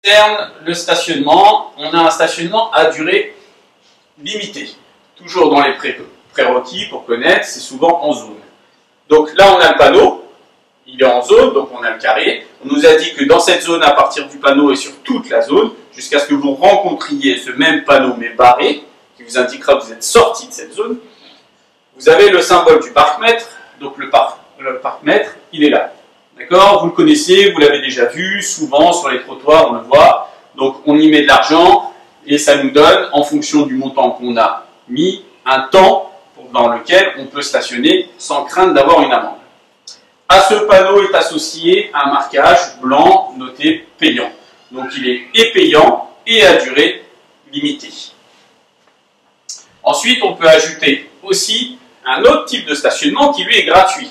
Concerne le stationnement, on a un stationnement à durée limitée. Toujours dans les prérequis pour connaître, c'est souvent en zone. Donc là, on a le panneau, il est en zone, donc on a le carré. On nous a dit que dans cette zone, à partir du panneau et sur toute la zone, jusqu'à ce que vous rencontriez ce même panneau mais barré, qui vous indiquera que vous êtes sorti de cette zone, vous avez le symbole du parc-mètre. Donc le parc-mètre, il est là. D'accord? Vous le connaissez, vous l'avez déjà vu, souvent sur les trottoirs, on le voit. Donc on y met de l'argent et ça nous donne, en fonction du montant qu'on a mis, un temps dans lequel on peut stationner sans crainte d'avoir une amende. À ce panneau est associé un marquage blanc noté payant. Donc il est payant et à durée limitée. Ensuite, on peut ajouter aussi un autre type de stationnement qui lui est gratuit.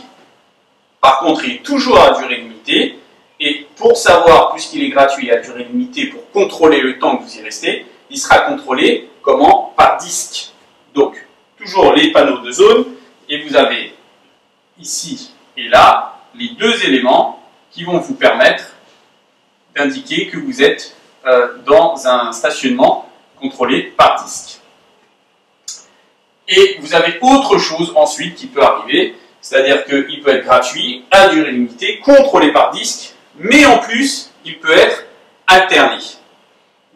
Par contre, il est toujours à durée limitée. Et pour savoir, puisqu'il est gratuit et à durée limitée, pour contrôler le temps que vous y restez, il sera contrôlé comment? Par disque. Donc, toujours les panneaux de zone. Et vous avez ici et là les deux éléments qui vont vous permettre d'indiquer que vous êtes dans un stationnement contrôlé par disque. Et vous avez autre chose ensuite qui peut arriver. C'est-à-dire qu'il peut être gratuit, à durée limitée, contrôlé par disque, mais en plus, il peut être alterné.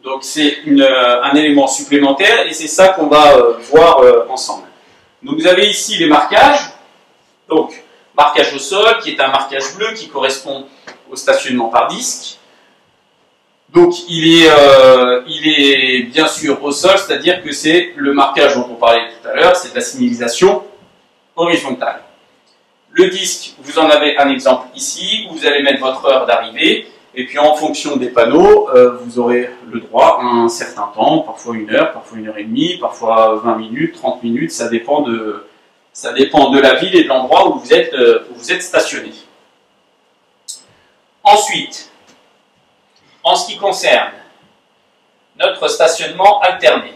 Donc c'est un élément supplémentaire et c'est ça qu'on va voir ensemble. Donc vous avez ici les marquages. Donc marquage au sol, qui est un marquage bleu qui correspond au stationnement par disque. Donc il est bien sûr au sol, c'est-à-dire que c'est le marquage dont on parlait tout à l'heure, c'est de la signalisation horizontale. Le disque, vous en avez un exemple ici, où vous allez mettre votre heure d'arrivée, et puis en fonction des panneaux, vous aurez le droit à un certain temps, parfois 1 heure, parfois 1 heure et demie, parfois 20 minutes, 30 minutes, ça dépend de la ville et de l'endroit où vous êtes stationné. Ensuite, en ce qui concerne notre stationnement alterné,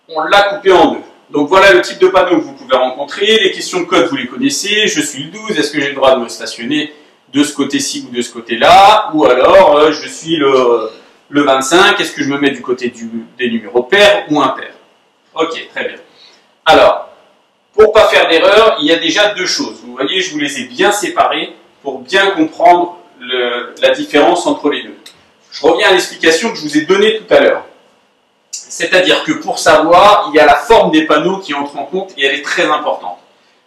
on l'a coupé en deux. Donc voilà le type de panneau que vous pouvez rencontrer. Les questions de code, vous les connaissez. Je suis le 12, est-ce que j'ai le droit de me stationner de ce côté-ci ou de ce côté-là? Ou alors, je suis le 25, est-ce que je me mets du côté des numéros pairs ou impairs? Ok, très bien. Alors, pour ne pas faire d'erreur, il y a déjà deux choses. Vous voyez, je vous les ai bien séparées pour bien comprendre la différence entre les deux. Je reviens à l'explication que je vous ai donnée tout à l'heure. C'est-à-dire que pour savoir, il y a la forme des panneaux qui entre en compte et elle est très importante.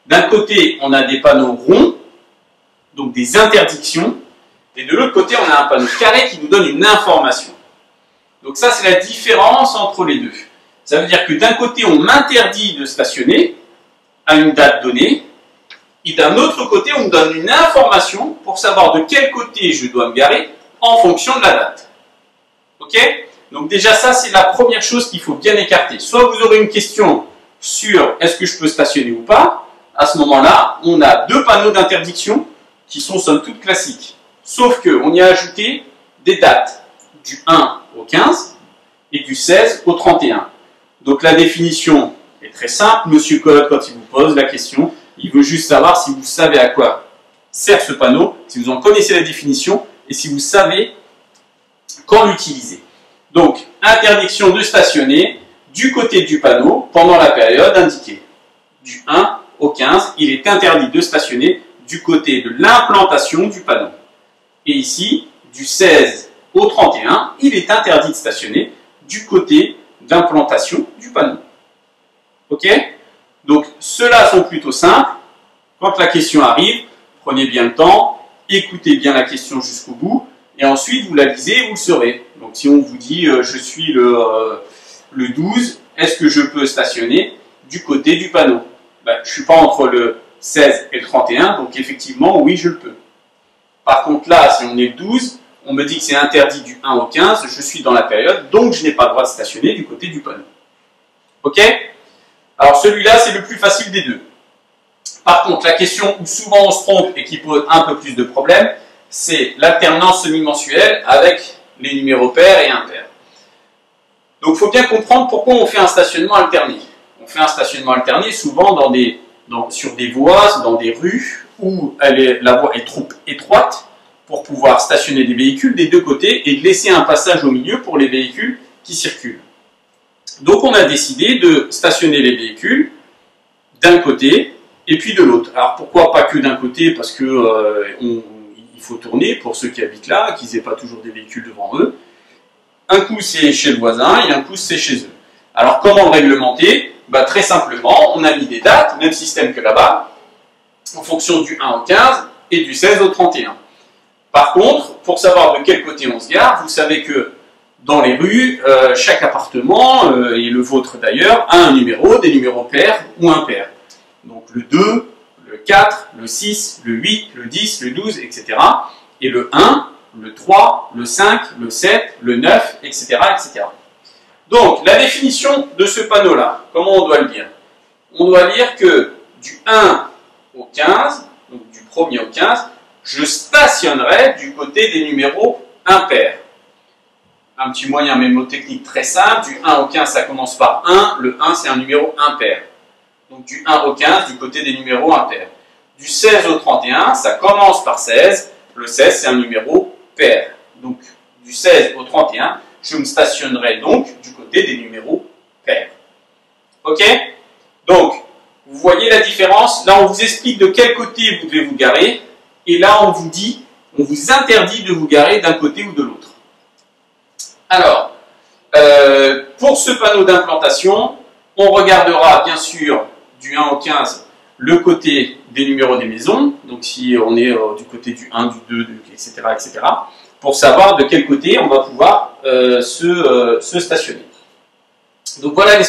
D'un côté, on a des panneaux ronds, donc des interdictions, et de l'autre côté, on a un panneau carré qui nous donne une information. Donc ça, c'est la différence entre les deux. Ça veut dire que d'un côté, on m'interdit de stationner à une date donnée, et d'un autre côté, on me donne une information pour savoir de quel côté je dois me garer en fonction de la date. Ok ? Donc déjà ça, c'est la première chose qu'il faut bien écarter. Soit vous aurez une question sur est-ce que je peux stationner ou pas. À ce moment-là, on a deux panneaux d'interdiction qui sont somme toute classiques. Sauf qu'on y a ajouté des dates du 1 au 15 et du 16 au 31. Donc la définition est très simple. Monsieur Code, quand il vous pose la question, il veut juste savoir si vous savez à quoi sert ce panneau, si vous en connaissez la définition et si vous savez quand l'utiliser. Donc, interdiction de stationner du côté du panneau pendant la période indiquée. Du 1 au 15, il est interdit de stationner du côté de l'implantation du panneau. Et ici, du 16 au 31, il est interdit de stationner du côté d'implantation du panneau. Ok? Donc, ceux-là sont plutôt simples. Quand la question arrive, prenez bien le temps, écoutez bien la question jusqu'au bout, et ensuite vous la lisez et vous le saurez. Donc si on vous dit je suis le 12, est-ce que je peux stationner du côté du panneau? Ben, je ne suis pas entre le 16 et le 31, donc effectivement oui je le peux. Par contre là, si on est le 12, on me dit que c'est interdit du 1 au 15, je suis dans la période, donc je n'ai pas le droit de stationner du côté du panneau. Ok? Alors celui-là c'est le plus facile des deux. Par contre la question où souvent on se trompe et qui pose un peu plus de problèmes, c'est l'alternance semi-mensuelle avec les numéros pairs et impairs. Donc il faut bien comprendre pourquoi on fait un stationnement alterné. On fait un stationnement alterné souvent sur des voies, dans des rues où la voie est trop étroite pour pouvoir stationner des véhicules des deux côtés et de laisser un passage au milieu pour les véhicules qui circulent. Donc on a décidé de stationner les véhicules d'un côté et puis de l'autre. Alors pourquoi pas que d'un côté? Parce que il faut tourner pour ceux qui habitent là, qu'ils n'aient pas toujours des véhicules devant eux. Un coup c'est chez le voisin et un coup c'est chez eux. Alors comment le réglementer? Très simplement, on a mis des dates, même système que là-bas, en fonction du 1 au 15 et du 16 au 31. Par contre, pour savoir de quel côté on se gare, vous savez que dans les rues, chaque appartement, et le vôtre d'ailleurs, a un numéro, des numéros pairs ou impairs. Donc le 2, le 4, le 6, le 8, le 10, le 12, etc. Et le 1, le 3, le 5, le 7, le 9, etc. etc. Donc la définition de ce panneau-là, comment on doit le lire? On doit lire que du 1 au 15, donc du 1er au 15, je stationnerai du côté des numéros impairs. Un petit moyen mémotechnique très simple, du 1 au 15 ça commence par 1, le 1 c'est un numéro impair. Donc du 1 au 15 du côté des numéros impairs. Du 16 au 31 ça commence par 16, le 16 c'est un numéro pair. Donc du 16 au 31 je me stationnerai donc du côté des numéros pairs. Ok? Donc vous voyez la différence? Là on vous explique de quel côté vous devez vous garer et là on vous dit, on vous interdit de vous garer d'un côté ou de l'autre. Alors, pour ce panneau d'implantation, on regardera bien sûr du 1 au 15 le côté des numéros des maisons, donc si on est du côté du 1, du 2, etc., etc., pour savoir de quel côté on va pouvoir se stationner. Donc voilà les